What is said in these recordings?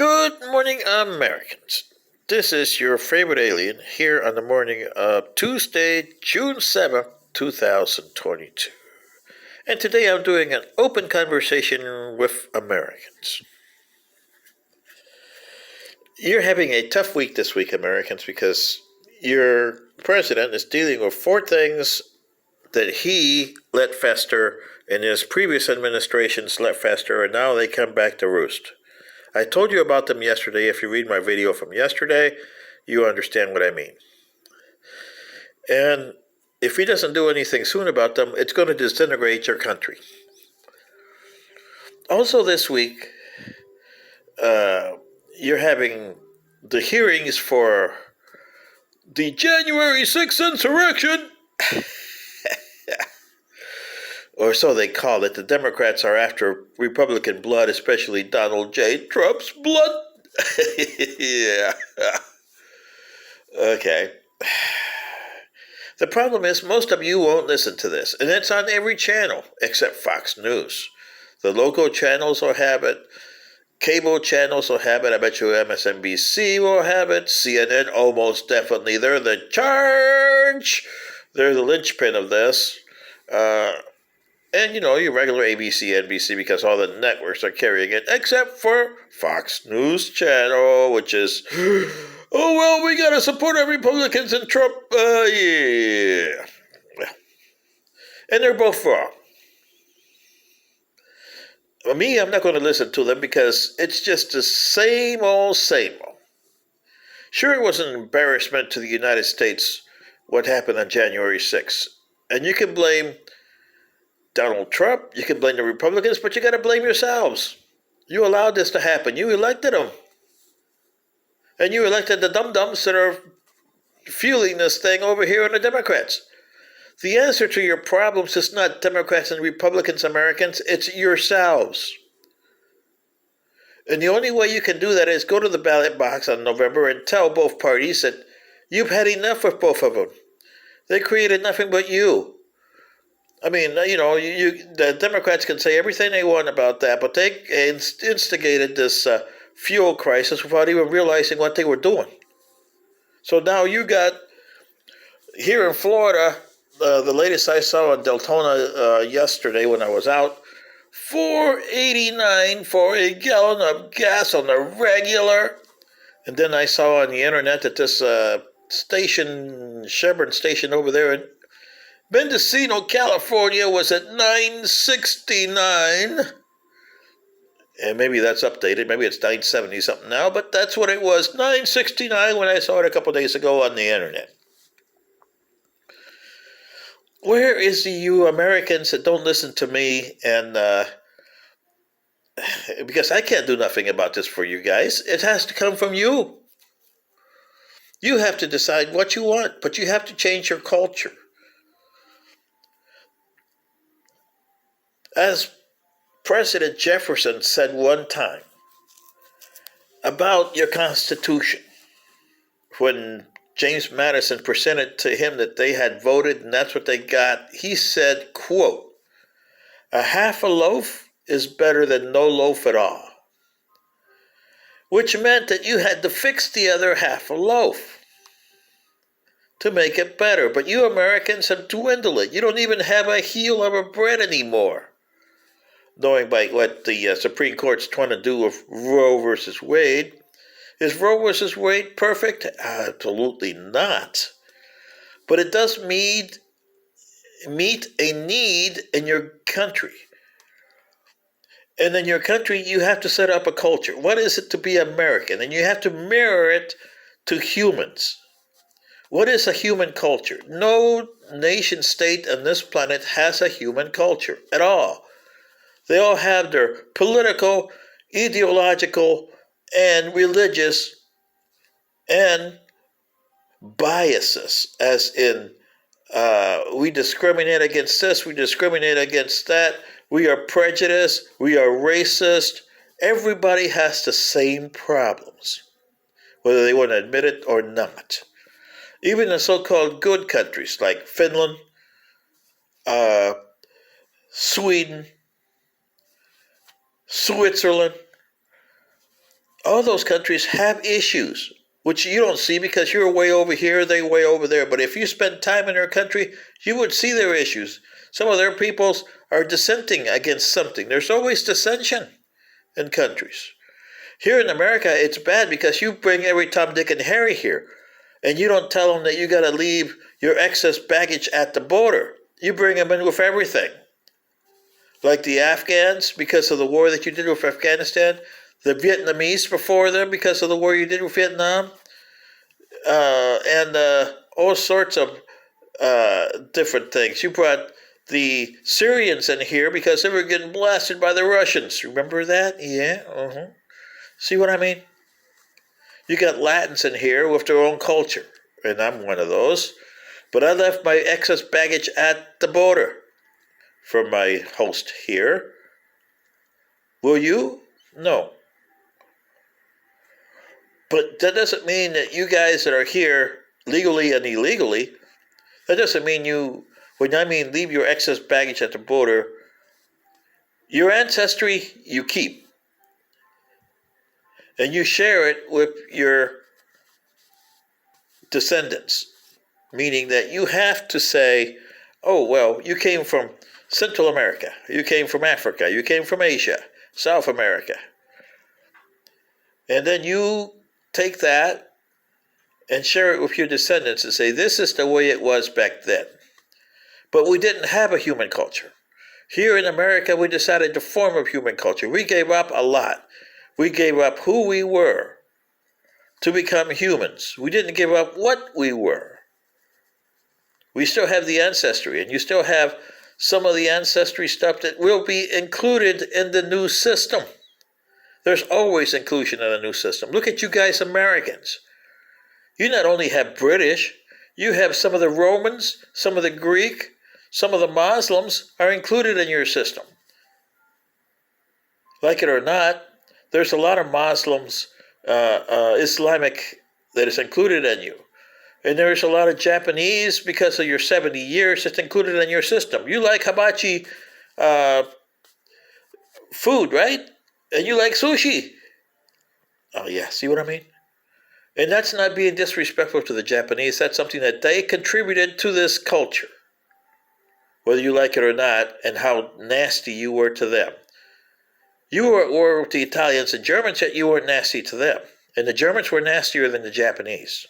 Good morning, Americans. This is your favorite alien here on the morning of Tuesday, June 7th, 2022. And today I'm doing an open conversation with Americans. You're having a tough week this week, Americans, because your president is dealing with four things that he let fester and his previous administrations let fester, and now they come back to roost. I told you about them yesterday. If you read my video from yesterday, you understand what I mean. And if he doesn't do anything soon about them, it's going to disintegrate your country. Also, this week, you're having the hearings for the January 6th insurrection. Or so they call it. The Democrats are after Republican blood, especially Donald J. Trump's blood. Yeah. Okay. The problem is most of you won't listen to this, and it's on every channel except Fox News. The local channels will have it. Cable channels will have it. I bet you MSNBC will have it. CNN almost definitely. They're the charge. They're the linchpin of this. And, your regular ABC, NBC, because all the networks are carrying it, except for Fox News Channel, which is, oh, well, we got to support our Republicans and Trump. Yeah. And they're both wrong. Me, I'm not going to listen to them because it's just the same old, same old. Sure, it was an embarrassment to the United States what happened on January 6th. And you can blame Donald Trump, you can blame the Republicans, but you got to blame yourselves. You allowed this to happen. You elected them. And you elected the dum-dums that are fueling this thing over here on the Democrats. The answer to your problems is not Democrats and Republicans, Americans. It's yourselves. And the only way you can do that is go to the ballot box on November and tell both parties that you've had enough with both of them. They created nothing but you. I mean, the Democrats can say everything they want about that, but they instigated this fuel crisis without even realizing what they were doing. So now you got, here in Florida, the latest I saw in Deltona yesterday when I was out, $4.89 for a gallon of gas on the regular. And then I saw on the internet that this Chevron station over there in Mendocino, California was at $9.69. And maybe that's updated. Maybe it's $9.70 something now, but that's what it was, $9.69 when I saw it a couple days ago on the internet. Where is the you Americans that don't listen to me? And because I can't do nothing about this for you guys. It has to come from you. You have to decide what you want, but you have to change your culture. As President Jefferson said one time about your Constitution, when James Madison presented to him that they had voted and that's what they got, he said, quote, "A half a loaf is better than no loaf at all," which meant that you had to fix the other half a loaf to make it better. But you Americans have dwindled it. You don't even have a heel of a bread anymore. Knowing by what the Supreme Court's trying to do with Roe versus Wade. Is Roe versus Wade perfect? Absolutely not. But it does meet a need in your country. And in your country, you have to set up a culture. What is it to be American? And you have to mirror it to humans. What is a human culture? No nation state on this planet has a human culture at all. They all have their political, ideological, and religious and biases, as in we discriminate against this, we discriminate against that, we are prejudiced, we are racist. Everybody has the same problems, whether they want to admit it or not. Even the so-called good countries like Finland, Sweden, Switzerland, all those countries have issues, which you don't see because you're way over here, they way over there. But if you spend time in their country, you would see their issues. Some of their peoples are dissenting against something. There's always dissension in countries. Here in America, it's bad because you bring every Tom, Dick, and Harry here, and you don't tell them that you got to leave your excess baggage at the border. You bring them in with everything. Like the Afghans, because of the war that you did with Afghanistan, the Vietnamese before them, because of the war you did with Vietnam, and all sorts of different things. You brought the Syrians in here because they were getting blasted by the Russians. Remember that? Yeah. See what I mean? You got Latins in here with their own culture, and I'm one of those. But I left my excess baggage at the border for my host here. Will you? No. But that doesn't mean that you guys that are here legally and illegally, that doesn't mean you, when I mean leave your excess baggage at the border, your ancestry you keep. And you share it with your descendants. Meaning that you have to say, oh, well, you came from Central America, you came from Africa, you came from Asia, South America. And then you take that and share it with your descendants and say, this is the way it was back then. But we didn't have a human culture. Here in America, we decided to form a human culture. We gave up a lot. We gave up who we were to become humans. We didn't give up what we were. We still have the ancestry, and you still have some of the ancestry stuff that will be included in the new system. There's always inclusion in the new system. Look at you guys, Americans. You not only have British, you have some of the Romans, some of the Greek, some of the Muslims are included in your system. Like it or not, there's a lot of Muslims, Islamic, that is included in you. And there's a lot of Japanese because of your 70 years that's included in your system. You like hibachi food, right? And you like sushi. Oh, yeah, see what I mean? And that's not being disrespectful to the Japanese. That's something that they contributed to this culture, whether you like it or not, and how nasty you were to them. You were at war with the Italians and Germans, yet you weren't nasty to them. And the Germans were nastier than the Japanese.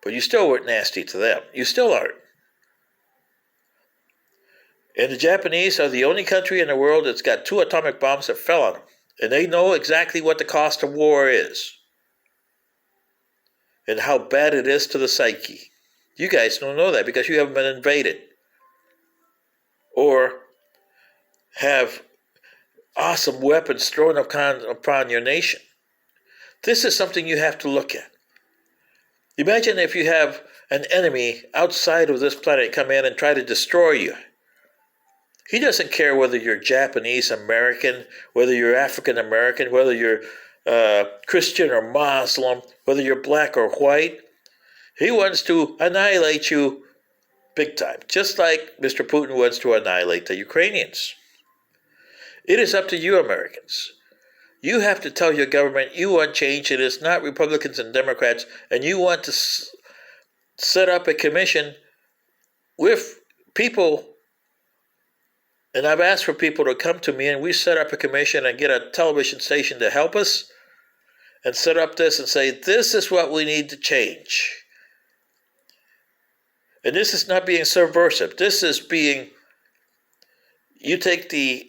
But you still weren't nasty to them. You still aren't. And the Japanese are the only country in the world that's got 2 atomic bombs that fell on them. And they know exactly what the cost of war is. And how bad it is to the psyche. You guys don't know that because you haven't been invaded. Or have awesome weapons thrown upon your nation. This is something you have to look at. Imagine if you have an enemy outside of this planet come in and try to destroy you. He doesn't care whether you're Japanese American, whether you're African American, whether you're Christian or Muslim, whether you're black or white. He wants to annihilate you big time, just like Mr. Putin wants to annihilate the Ukrainians. It is up to you, Americans. You have to tell your government you want change. It is not Republicans and Democrats, and you want to set up a commission with people. And I've asked for people to come to me, and we set up a commission and get a television station to help us and set up this and say, this is what we need to change. And this is not being subversive. This is being, you take the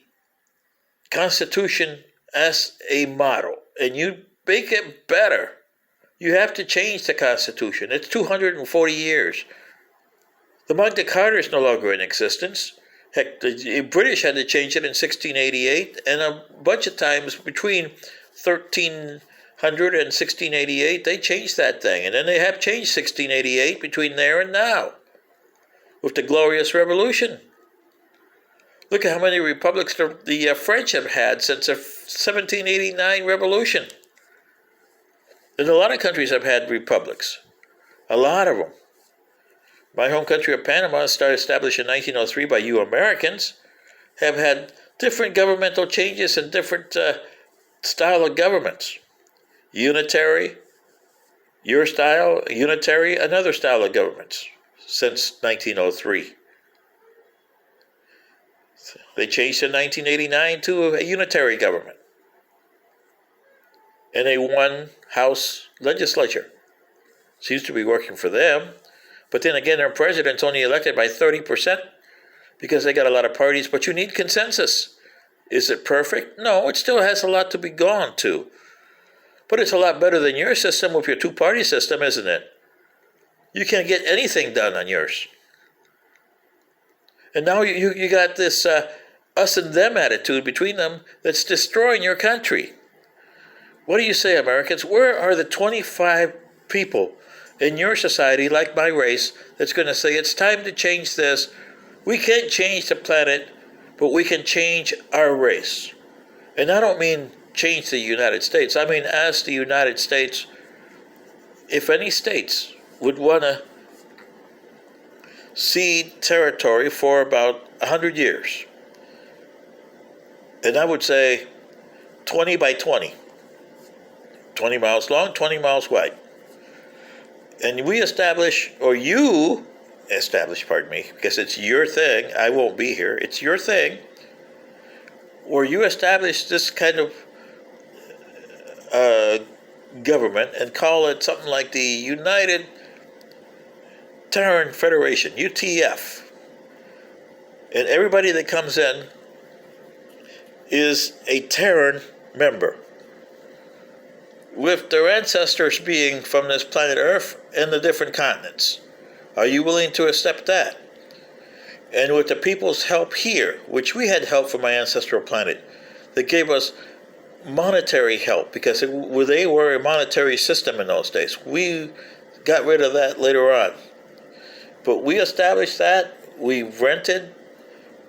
Constitution as a model and you make it better. You have to change the Constitution. It's 240 years. The Magna Carta is no longer in existence. Heck, the British had to change it in 1688, and a bunch of times between 1300 and 1688, they changed that thing. And then they have changed 1688 between there and now with the Glorious Revolution. Look at how many republics the French have had since the 1789 revolution. And a lot of countries have had republics. A lot of them. My home country of Panama, started established in 1903 by you Americans, have had different governmental changes and different style of governments. Unitary, your style, unitary, another style of governments since 1903. They changed in 1989 to a unitary government and a one-house legislature. Seems to be working for them. But then again, their president's only elected by 30% because they got a lot of parties, but you need consensus. Is it perfect? No, it still has a lot to be gone to. But it's a lot better than your system with your two-party system, isn't it? You can't get anything done on yours. And now you got this us and them attitude between them that's destroying your country. What do you say, Americans? Where are the 25 people in your society, like my race, that's going to say it's time to change this? We can't change the planet, but we can change our race. And I don't mean change the United States. I mean, as the United States, if any states would want to cede territory for about 100 years, and I would say 20 by 20, 20 miles long, 20 miles wide. And we establish, or you establish, pardon me, because it's your thing, I won't be here, it's your thing, or you establish this kind of government and call it something like the United Terran Federation, UTF. And everybody that comes in is a Terran member, with their ancestors being from this planet Earth and the different continents. Are you willing to accept that? And with the people's help here, which we had help from my ancestral planet, that gave us monetary help, because they were a monetary system in those days. We got rid of that later on. But we established that. We rented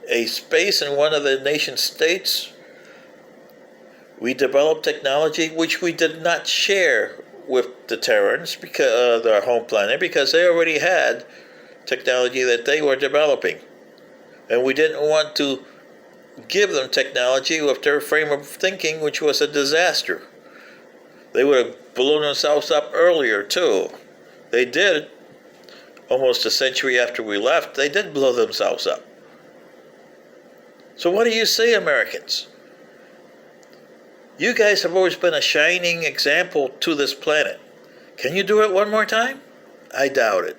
a space in one of the nation states. We developed technology which we did not share with the Terrans, because their home planet, because they already had technology that they were developing. And we didn't want to give them technology with their frame of thinking, which was a disaster. They would have blown themselves up earlier, too. They did. Almost a century after we left, they did blow themselves up. So what do you say, Americans? You guys have always been a shining example to this planet. Can you do it one more time? I doubt it.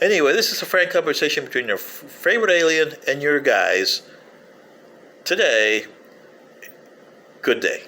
Anyway, this is a frank conversation between your favorite alien and your guys. Today, good day.